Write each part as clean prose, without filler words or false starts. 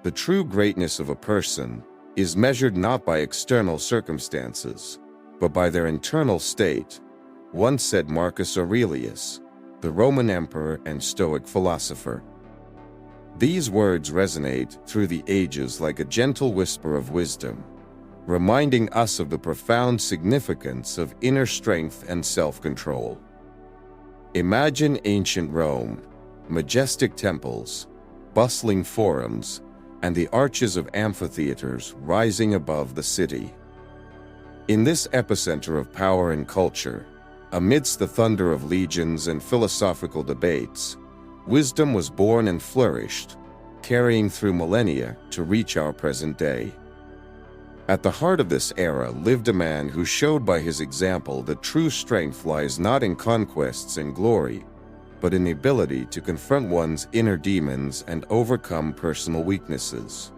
The true greatness of a person is measured not by external circumstances, but by their internal state, once said Marcus Aurelius, the Roman emperor and Stoic philosopher. These words resonate through the ages like a gentle whisper of wisdom, reminding us of the profound significance of inner strength and self-control. Imagine ancient Rome, majestic temples, bustling forums, and the arches of amphitheaters rising above the city. In this epicenter of power and culture, amidst the thunder of legions and philosophical debates, wisdom was born and flourished, carrying through millennia to reach our present day. At the heart of this era lived a man who showed by his example that true strength lies not in conquests and glory, but in the ability to confront one's inner demons and overcome personal weaknesses.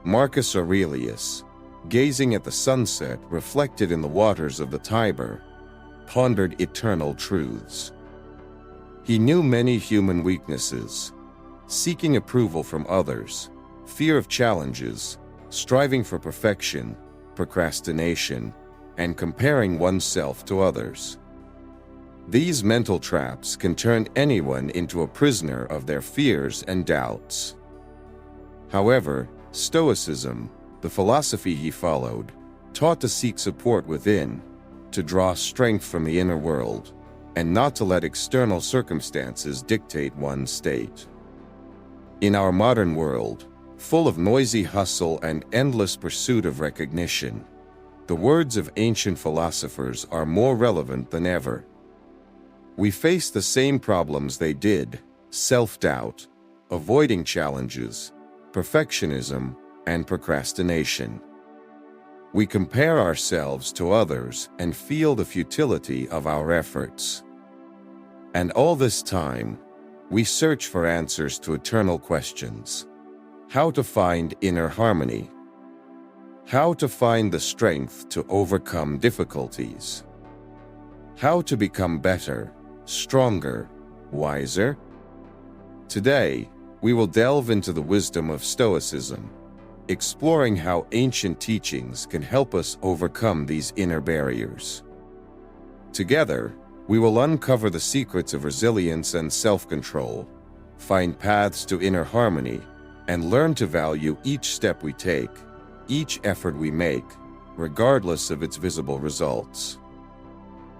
Marcus Aurelius, gazing at the sunset reflected in the waters of the Tiber, pondered eternal truths. He knew many human weaknesses: seeking approval from others, fear of challenges, striving for perfection, procrastination, and comparing oneself to others. These mental traps can turn anyone into a prisoner of their fears and doubts. However, Stoicism, the philosophy he followed, taught to seek support within, to draw strength from the inner world, and not to let external circumstances dictate one's state. In our modern world, full of noisy hustle and endless pursuit of recognition, the words of ancient philosophers are more relevant than ever. We face the same problems they did: self-doubt, avoiding challenges, perfectionism, and procrastination. We compare ourselves to others and feel the futility of our efforts. And all this time, we search for answers to eternal questions: how to find inner harmony, how to find the strength to overcome difficulties, how to become better, stronger, wiser. Today, we will delve into the wisdom of Stoicism, exploring how ancient teachings can help us overcome these inner barriers. Together, we will uncover the secrets of resilience and self-control, find paths to inner harmony, and learn to value each step we take, each effort we make, regardless of its visible results.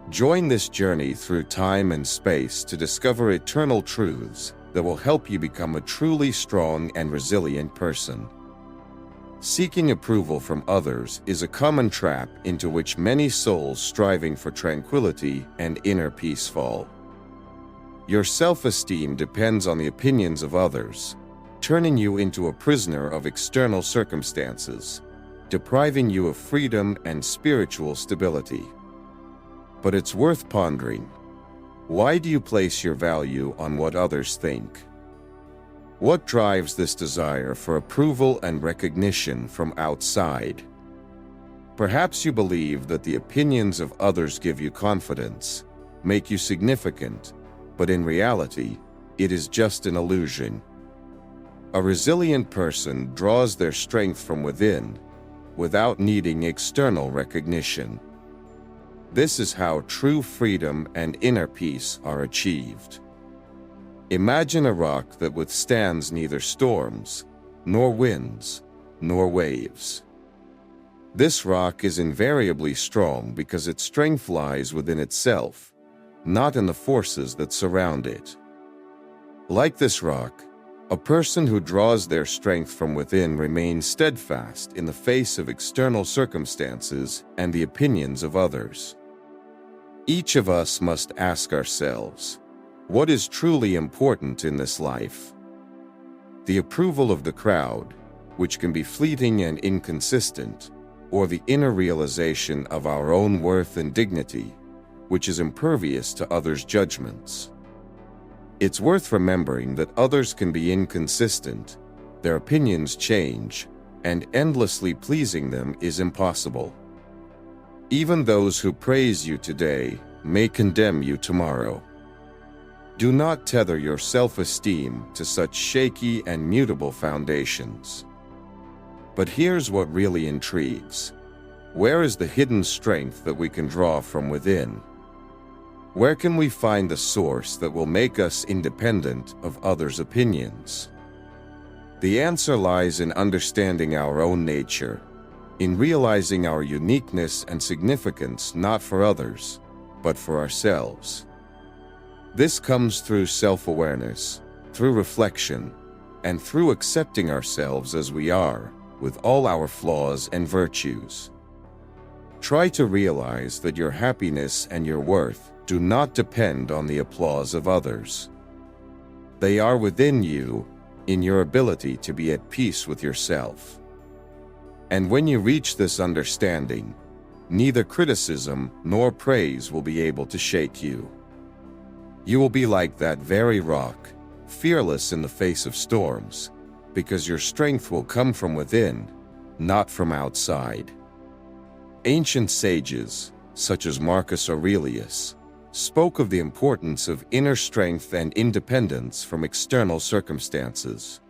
Join this journey through time and space to discover eternal truths that will help you become a truly strong and resilient person. Seeking approval from others is a common trap into which many souls striving for tranquility and inner peace fall. Your self-esteem depends on the opinions of others, turning you into a prisoner of external circumstances, depriving you of freedom and spiritual stability. But it's worth pondering. Why do you place your value on what others think? What drives this desire for approval and recognition from outside? Perhaps you believe that the opinions of others give you confidence, make you significant, but in reality, it is just an illusion. A resilient person draws their strength from within, without needing external recognition. This is how true freedom and inner peace are achieved. Imagine a rock that withstands neither storms, nor winds, nor waves. This rock is invariably strong because its strength lies within itself, not in the forces that surround it. Like this rock, a person who draws their strength from within remains steadfast in the face of external circumstances and the opinions of others. Each of us must ask ourselves, what is truly important in this life? The approval of the crowd, which can be fleeting and inconsistent, or the inner realization of our own worth and dignity, which is impervious to others' judgments. It's worth remembering that others can be inconsistent, their opinions change, and endlessly pleasing them is impossible. Even those who praise you today may condemn you tomorrow. Do not tether your self-esteem to such shaky and mutable foundations. But here's what really intrigues. Where is the hidden strength that we can draw from within? Where can we find the source that will make us independent of others' opinions? The answer lies in understanding our own nature, in realizing our uniqueness and significance not for others, but for ourselves. This comes through self-awareness, through reflection, and through accepting ourselves as we are, with all our flaws and virtues. Try to realize that your happiness and your worth do not depend on the applause of others. They are within you, in your ability to be at peace with yourself. And when you reach this understanding, neither criticism nor praise will be able to shake you. You will be like that very rock, fearless in the face of storms, because your strength will come from within, not from outside. Ancient sages, such as Marcus Aurelius, spoke of the importance of inner strength and independence from external circumstances.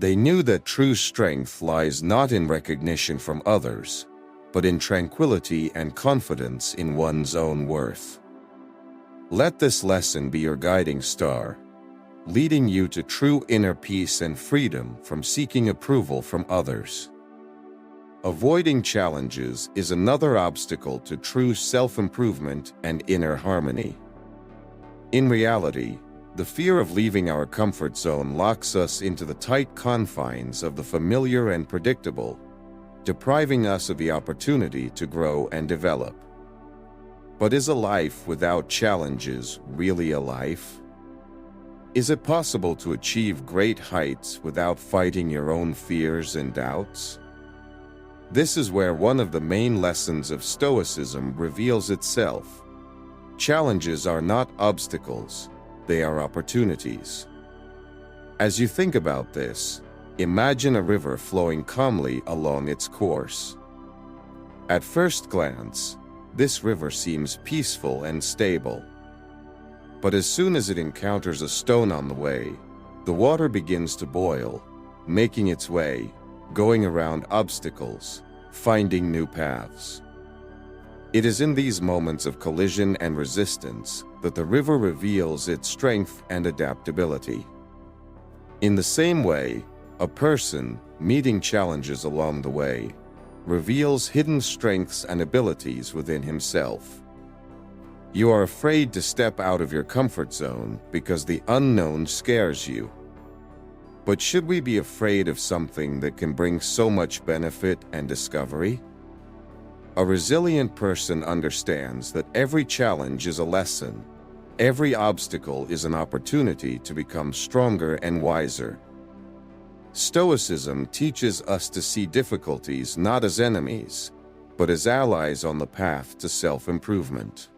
They knew that true strength lies not in recognition from others, but in tranquility and confidence in one's own worth. Let this lesson be your guiding star, leading you to true inner peace and freedom from seeking approval from others. Avoiding challenges is another obstacle to true self-improvement and inner harmony. In reality, the fear of leaving our comfort zone locks us into the tight confines of the familiar and predictable, depriving us of the opportunity to grow and develop. But is a life without challenges really a life? Is it possible to achieve great heights without fighting your own fears and doubts? This is where one of the main lessons of Stoicism reveals itself. Challenges are not obstacles, they are opportunities. As you think about this, imagine a river flowing calmly along its course. At first glance, this river seems peaceful and stable. But as soon as it encounters a stone on the way, the water begins to boil, making its way, going around obstacles, finding new paths. It is in these moments of collision and resistance that the river reveals its strength and adaptability. In the same way, a person, meeting challenges along the way, reveals hidden strengths and abilities within himself. You are afraid to step out of your comfort zone because the unknown scares you. But should we be afraid of something that can bring so much benefit and discovery? A resilient person understands that every challenge is a lesson. Every obstacle is an opportunity to become stronger and wiser. Stoicism teaches us to see difficulties not as enemies, but as allies on the path to self-improvement.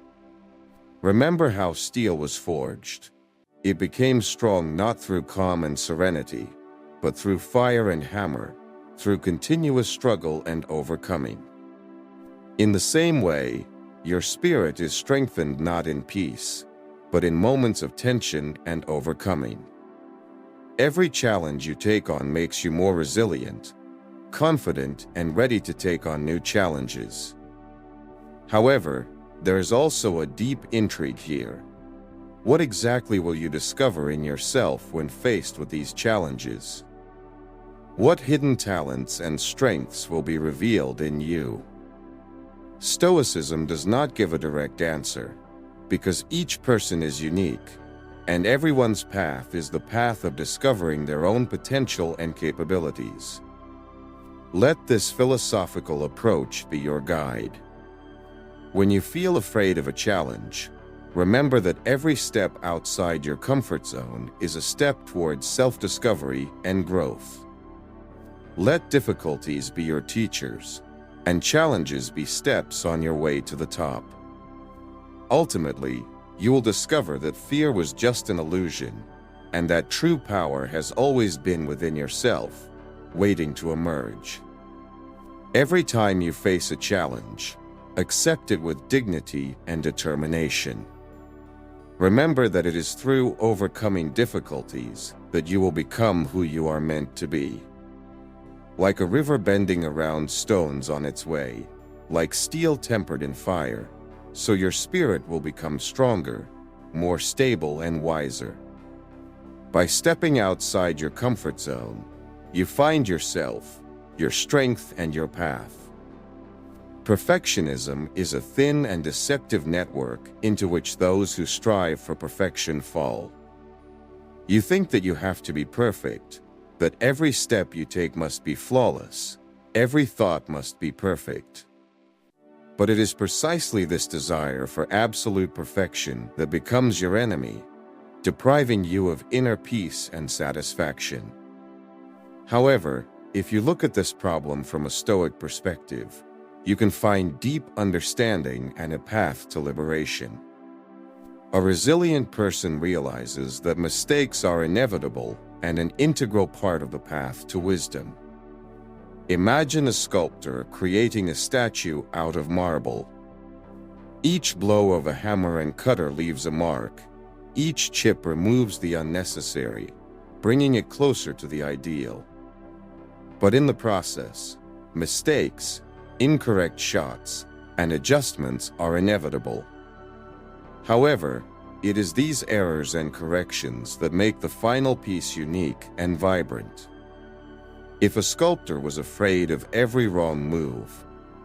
Remember how steel was forged. It became strong not through calm and serenity, but through fire and hammer, through continuous struggle and overcoming. In the same way, your spirit is strengthened not in peace, but in moments of tension and overcoming. Every challenge you take on makes you more resilient, confident, and ready to take on new challenges. However, there is also a deep intrigue here. What exactly will you discover in yourself when faced with these challenges? What hidden talents and strengths will be revealed in you? Stoicism does not give a direct answer, because each person is unique, and everyone's path is the path of discovering their own potential and capabilities. Let this philosophical approach be your guide. When you feel afraid of a challenge, remember that every step outside your comfort zone is a step towards self-discovery and growth. Let difficulties be your teachers, and challenges be steps on your way to the top. Ultimately, you will discover that fear was just an illusion, and that true power has always been within yourself, waiting to emerge. Every time you face a challenge, accept it with dignity and determination. Remember that it is through overcoming difficulties that you will become who you are meant to be. Like a river bending around stones on its way, like steel tempered in fire, so your spirit will become stronger, more stable and wiser. By stepping outside your comfort zone, you find yourself, your strength and your path. Perfectionism is a thin and deceptive network into which those who strive for perfection fall. You think that you have to be perfect, that every step you take must be flawless, every thought must be perfect. But it is precisely this desire for absolute perfection that becomes your enemy, depriving you of inner peace and satisfaction. However, if you look at this problem from a Stoic perspective, you can find deep understanding and a path to liberation. A resilient person realizes that mistakes are inevitable and an integral part of the path to wisdom. Imagine a sculptor creating a statue out of marble. Each blow of a hammer and cutter leaves a mark. Each chip removes the unnecessary, bringing it closer to the ideal. But in the process, mistakes, incorrect shots, and adjustments are inevitable. However, it is these errors and corrections that make the final piece unique and vibrant. If a sculptor was afraid of every wrong move,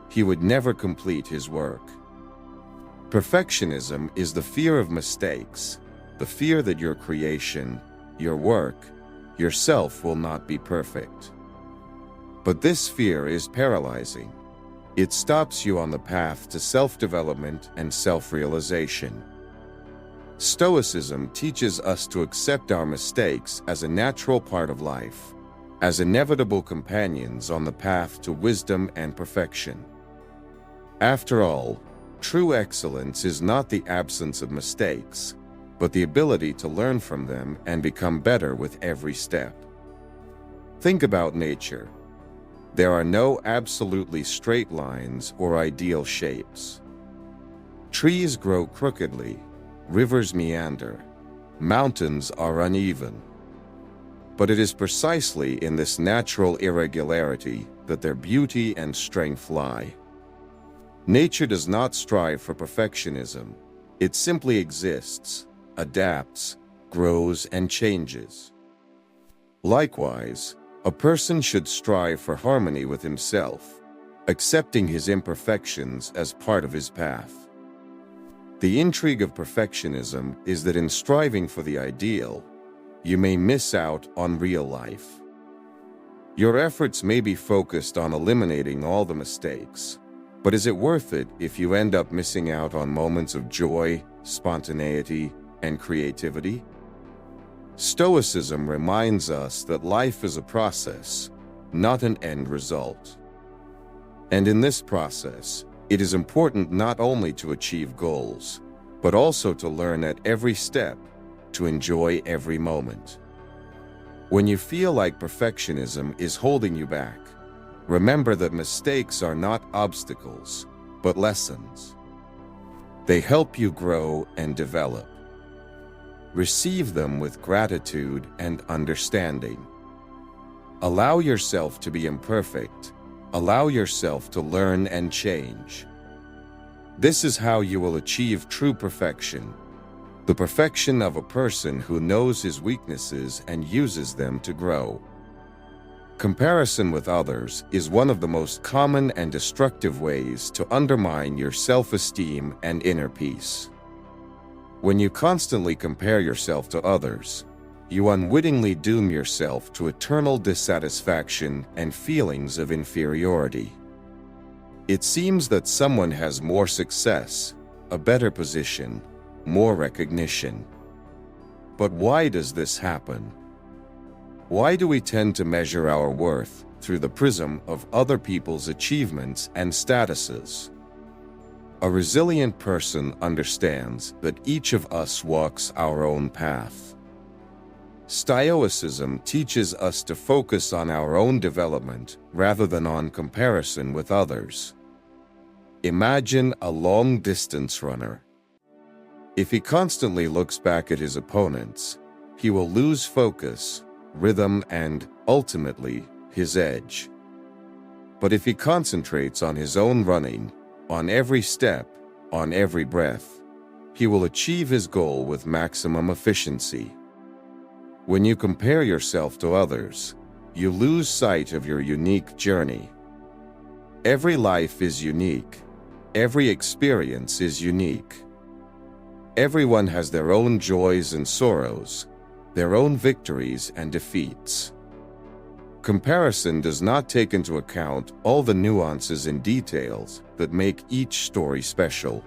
he would never complete his work. Perfectionism is the fear of mistakes, the fear that your creation, your work, yourself will not be perfect. But this fear is paralyzing. It stops you on the path to self-development and self-realization. Stoicism teaches us to accept our mistakes as a natural part of life, as inevitable companions on the path to wisdom and perfection. After all, true excellence is not the absence of mistakes, but the ability to learn from them and become better with every step. Think about nature. There are no absolutely straight lines or ideal shapes. Trees grow crookedly, rivers meander, mountains are uneven. But it is precisely in this natural irregularity that their beauty and strength lie. Nature does not strive for perfectionism. It simply exists, adapts, grows, and changes. Likewise, a person should strive for harmony with himself, accepting his imperfections as part of his path. The intrigue of perfectionism is that in striving for the ideal, you may miss out on real life. Your efforts may be focused on eliminating all the mistakes, but is it worth it if you end up missing out on moments of joy, spontaneity, and creativity? Stoicism reminds us that life is a process, not an end result. And in this process, it is important not only to achieve goals, but also to learn at every step, to enjoy every moment. When you feel like perfectionism is holding you back, remember that mistakes are not obstacles, but lessons. They help you grow and develop. Receive them with gratitude and understanding. Allow yourself to be imperfect. Allow yourself to learn and change. This is how you will achieve true perfection, the perfection of a person who knows his weaknesses and uses them to grow. Comparison with others is one of the most common and destructive ways to undermine your self-esteem and inner peace. When you constantly compare yourself to others, you unwittingly doom yourself to eternal dissatisfaction and feelings of inferiority. It seems that someone has more success, a better position, more recognition. But why does this happen? Why do we tend to measure our worth through the prism of other people's achievements and statuses? A resilient person understands that each of us walks our own path. Stoicism teaches us to focus on our own development rather than on comparison with others. Imagine a long-distance runner. If he constantly looks back at his opponents, he will lose focus, rhythm, and, ultimately, his edge. But if he concentrates on his own running, on every step, on every breath, he will achieve his goal with maximum efficiency. When you compare yourself to others, you lose sight of your unique journey. Every life is unique. Every experience is unique. Everyone has their own joys and sorrows, their own victories and defeats. Comparison does not take into account all the nuances and details that make each story special.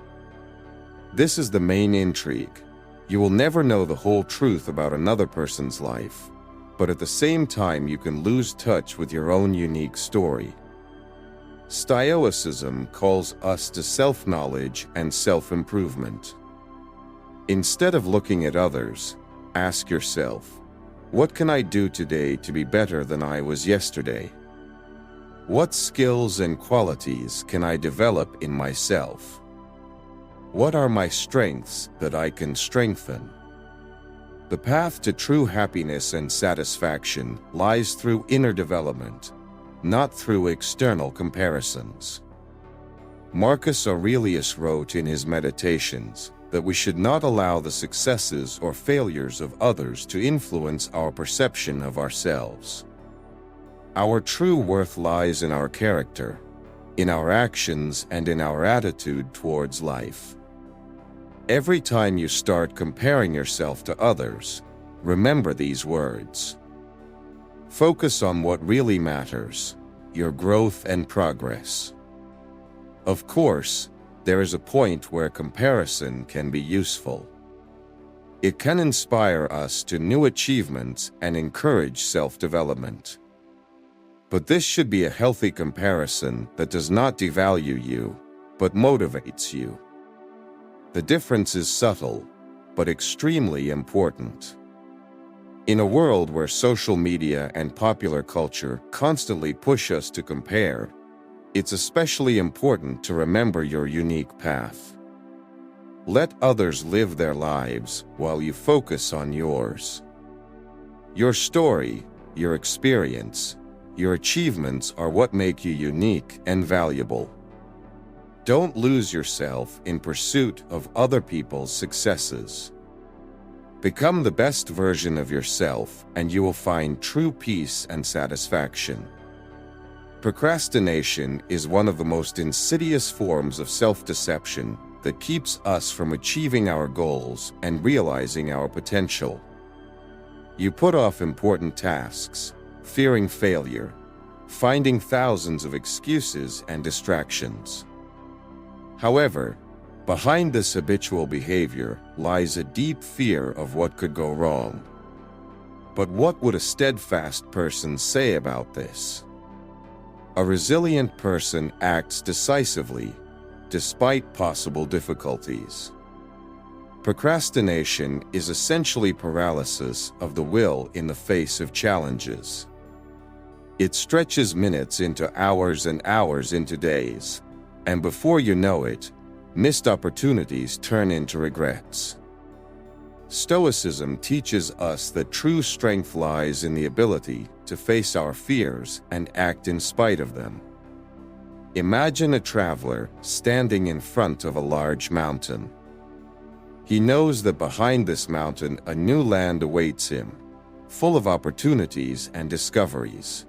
This is the main intrigue. You will never know the whole truth about another person's life, but at the same time you can lose touch with your own unique story. Stoicism calls us to self-knowledge and self-improvement. Instead of looking at others, ask yourself, what can I do today to be better than I was yesterday? What skills and qualities can I develop in myself? What are my strengths that I can strengthen? The path to true happiness and satisfaction lies through inner development, not through external comparisons. Marcus Aurelius wrote in his Meditations that we should not allow the successes or failures of others to influence our perception of ourselves. Our true worth lies in our character, in our actions, and in our attitude towards life. Every time you start comparing yourself to others, remember these words. Focus on what really matters, your growth and progress. Of course, there is a point where comparison can be useful. It can inspire us to new achievements and encourage self-development. But this should be a healthy comparison that does not devalue you, but motivates you. The difference is subtle, but extremely important. In a world where social media and popular culture constantly push us to compare, it's especially important to remember your unique path. Let others live their lives while you focus on yours. Your story, your experience, your achievements are what make you unique and valuable. Don't lose yourself in pursuit of other people's successes. Become the best version of yourself, and you will find true peace and satisfaction. Procrastination is one of the most insidious forms of self-deception that keeps us from achieving our goals and realizing our potential. You put off important tasks, fearing failure, finding thousands of excuses and distractions. However, behind this habitual behavior lies a deep fear of what could go wrong. But what would a steadfast person say about this? A resilient person acts decisively, despite possible difficulties. Procrastination is essentially paralysis of the will in the face of challenges. It stretches minutes into hours and hours into days, and before you know it, missed opportunities turn into regrets. Stoicism teaches us that true strength lies in the ability to face our fears and act in spite of them. Imagine a traveler standing in front of a large mountain. He knows that behind this mountain a new land awaits him, full of opportunities and discoveries.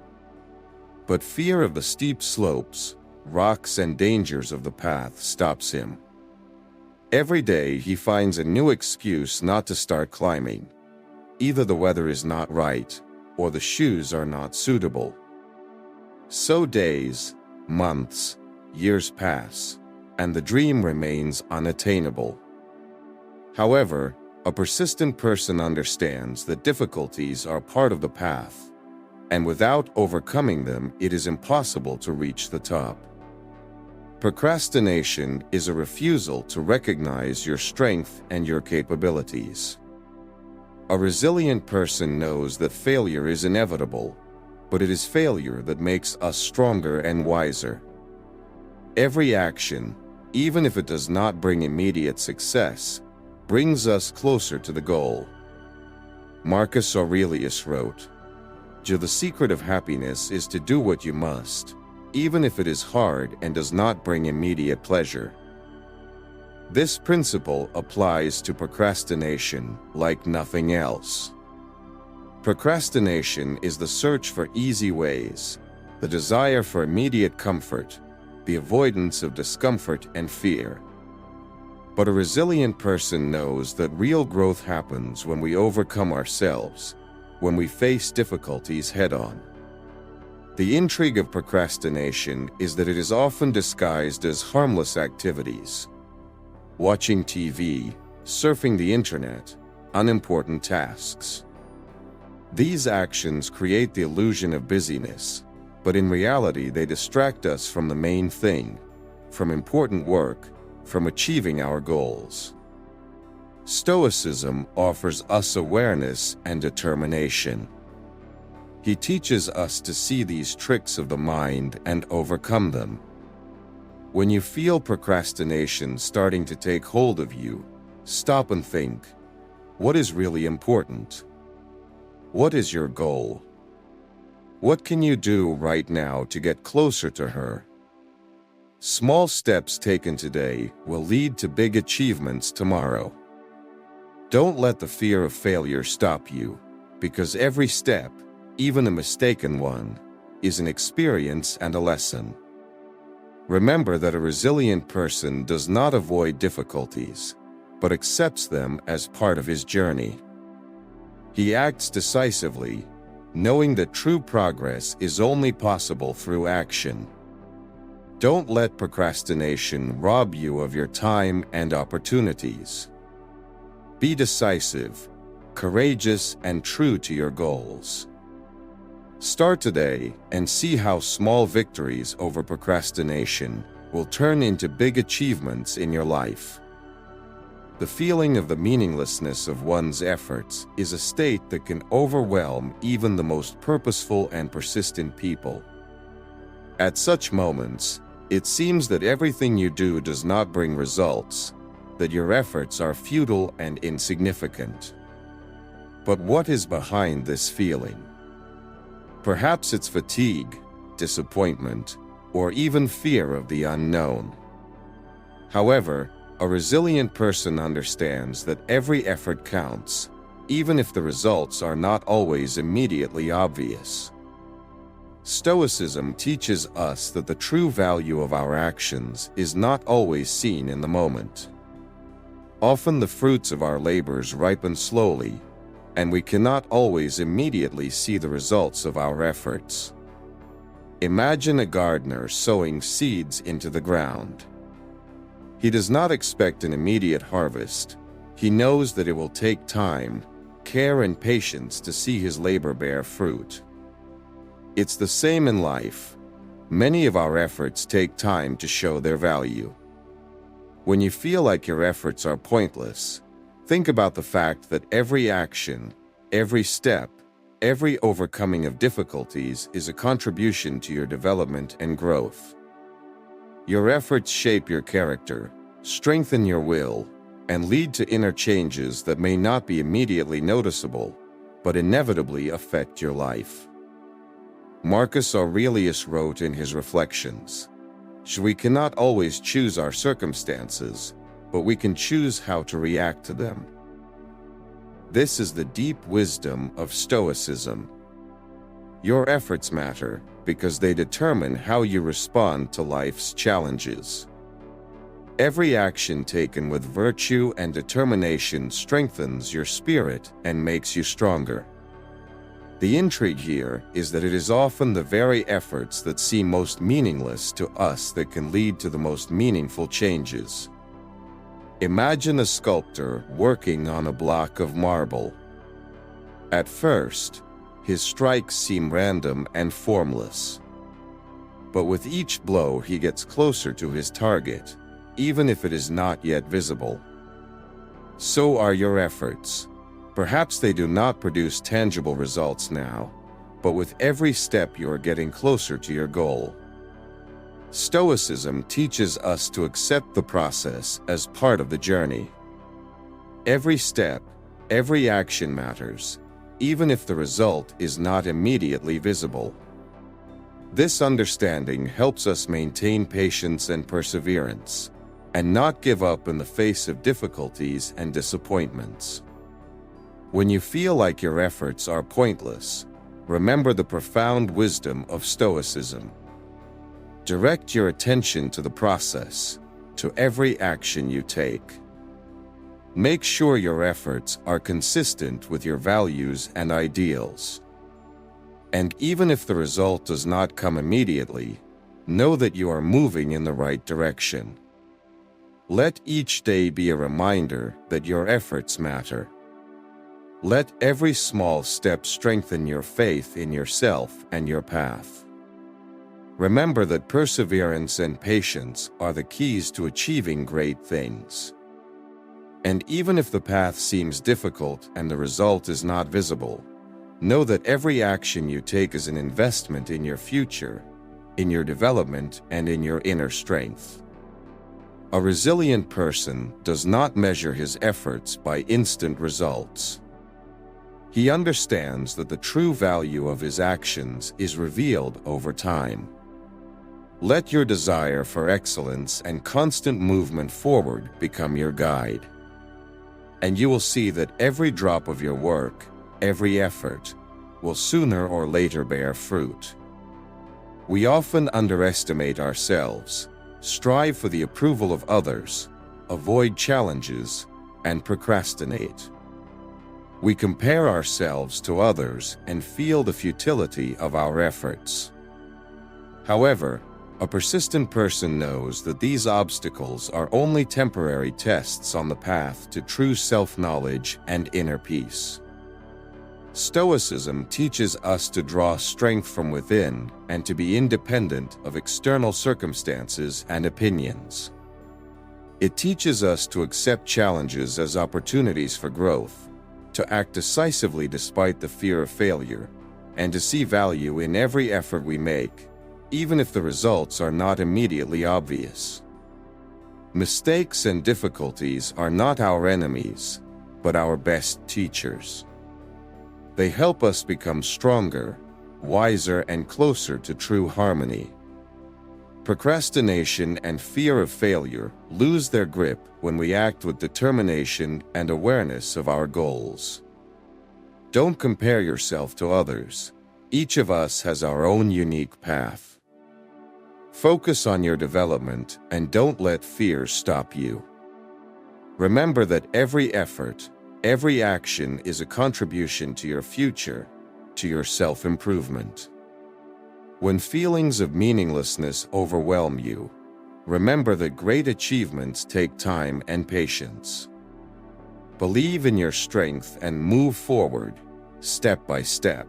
But fear of the steep slopes, rocks, and dangers of the path stops him. Every day he finds a new excuse not to start climbing. Either the weather is not right, or the shoes are not suitable. So days, months, years pass, and the dream remains unattainable. However, a persistent person understands that difficulties are part of the path, and without overcoming them, it is impossible to reach the top. Procrastination is a refusal to recognize your strength and your capabilities. A resilient person knows that failure is inevitable, but it is failure that makes us stronger and wiser. Every action, even if it does not bring immediate success, brings us closer to the goal. Marcus Aurelius wrote, "The secret of happiness is to do what you must, even if it is hard and does not bring immediate pleasure." This principle applies to procrastination like nothing else. Procrastination is the search for easy ways, the desire for immediate comfort, the avoidance of discomfort and fear. But a resilient person knows that real growth happens when we overcome ourselves, when we face difficulties head-on. The intrigue of procrastination is that it is often disguised as harmless activities. Watching TV, surfing the internet, unimportant tasks. These actions create the illusion of busyness, but in reality they distract us from the main thing, from important work, from achieving our goals. Stoicism offers us awareness and determination. He teaches us to see these tricks of the mind and overcome them. When you feel procrastination starting to take hold of you, stop and think, what is really important? What is your goal? What can you do right now to get closer to her? Small steps taken today will lead to big achievements tomorrow. Don't let the fear of failure stop you, because every step, even a mistaken one, is an experience and a lesson. Remember that a resilient person does not avoid difficulties, but accepts them as part of his journey. He acts decisively, knowing that true progress is only possible through action. Don't let procrastination rob you of your time and opportunities. Be decisive, courageous, and true to your goals. Start today and see how small victories over procrastination will turn into big achievements in your life. The feeling of the meaninglessness of one's efforts is a state that can overwhelm even the most purposeful and persistent people. At such moments, it seems that everything you do does not bring results, that your efforts are futile and insignificant. But what is behind this feeling? Perhaps it's fatigue, disappointment, or even fear of the unknown. However, a resilient person understands that every effort counts, even if the results are not always immediately obvious. Stoicism teaches us that the true value of our actions is not always seen in the moment. Often the fruits of our labors ripen slowly, and we cannot always immediately see the results of our efforts. Imagine a gardener sowing seeds into the ground. He does not expect an immediate harvest. He knows that it will take time, care, and patience to see his labor bear fruit. It's the same in life. Many of our efforts take time to show their value. When you feel like your efforts are pointless, think about the fact that every action, every step, every overcoming of difficulties is a contribution to your development and growth. Your efforts shape your character, strengthen your will, and lead to inner changes that may not be immediately noticeable, but inevitably affect your life. Marcus Aurelius wrote in his Reflections, "We cannot always choose our circumstances, but we can choose how to react to them." This is the deep wisdom of Stoicism. Your efforts matter because they determine how you respond to life's challenges. Every action taken with virtue and determination strengthens your spirit and makes you stronger. The intrigue here is that it is often the very efforts that seem most meaningless to us that can lead to the most meaningful changes. Imagine a sculptor working on a block of marble. At first, his strikes seem random and formless. But with each blow he gets closer to his target, even if it is not yet visible. So are your efforts. Perhaps they do not produce tangible results now, but with every step you are getting closer to your goal. Stoicism teaches us to accept the process as part of the journey. Every step, every action matters, even if the result is not immediately visible. This understanding helps us maintain patience and perseverance, and not give up in the face of difficulties and disappointments. When you feel like your efforts are pointless, remember the profound wisdom of Stoicism. Direct your attention to the process, to every action you take. Make sure your efforts are consistent with your values and ideals. And even if the result does not come immediately, know that you are moving in the right direction. Let each day be a reminder that your efforts matter. Let every small step strengthen your faith in yourself and your path. Remember that perseverance and patience are the keys to achieving great things. And even if the path seems difficult and the result is not visible, know that every action you take is an investment in your future, in your development, and in your inner strength. A resilient person does not measure his efforts by instant results. He understands that the true value of his actions is revealed over time. Let your desire for excellence and constant movement forward become your guide. And you will see that every drop of your work, every effort, will sooner or later bear fruit. We often underestimate ourselves, strive for the approval of others, avoid challenges, and procrastinate. We compare ourselves to others and feel the futility of our efforts. However, a persistent person knows that these obstacles are only temporary tests on the path to true self-knowledge and inner peace. Stoicism teaches us to draw strength from within and to be independent of external circumstances and opinions. It teaches us to accept challenges as opportunities for growth, to act decisively despite the fear of failure, and to see value in every effort we make, even if the results are not immediately obvious. Mistakes and difficulties are not our enemies, but our best teachers. They help us become stronger, wiser, and closer to true harmony. Procrastination and fear of failure lose their grip when we act with determination and awareness of our goals. Don't compare yourself to others. Each of us has our own unique path. Focus on your development and don't let fear stop you. Remember that every effort, every action is a contribution to your future, to your self-improvement. When feelings of meaninglessness overwhelm you, remember that great achievements take time and patience. Believe in your strength and move forward, step by step.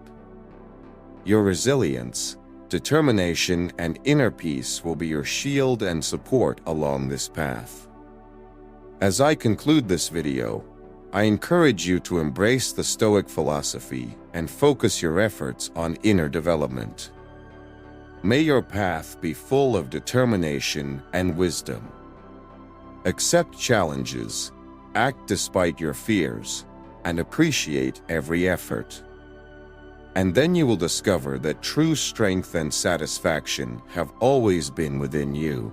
Your resilience, determination, and inner peace will be your shield and support along this path. As I conclude this video, I encourage you to embrace the Stoic philosophy and focus your efforts on inner development. May your path be full of determination and wisdom. Accept challenges, act despite your fears, and appreciate every effort. And then you will discover that true strength and satisfaction have always been within you.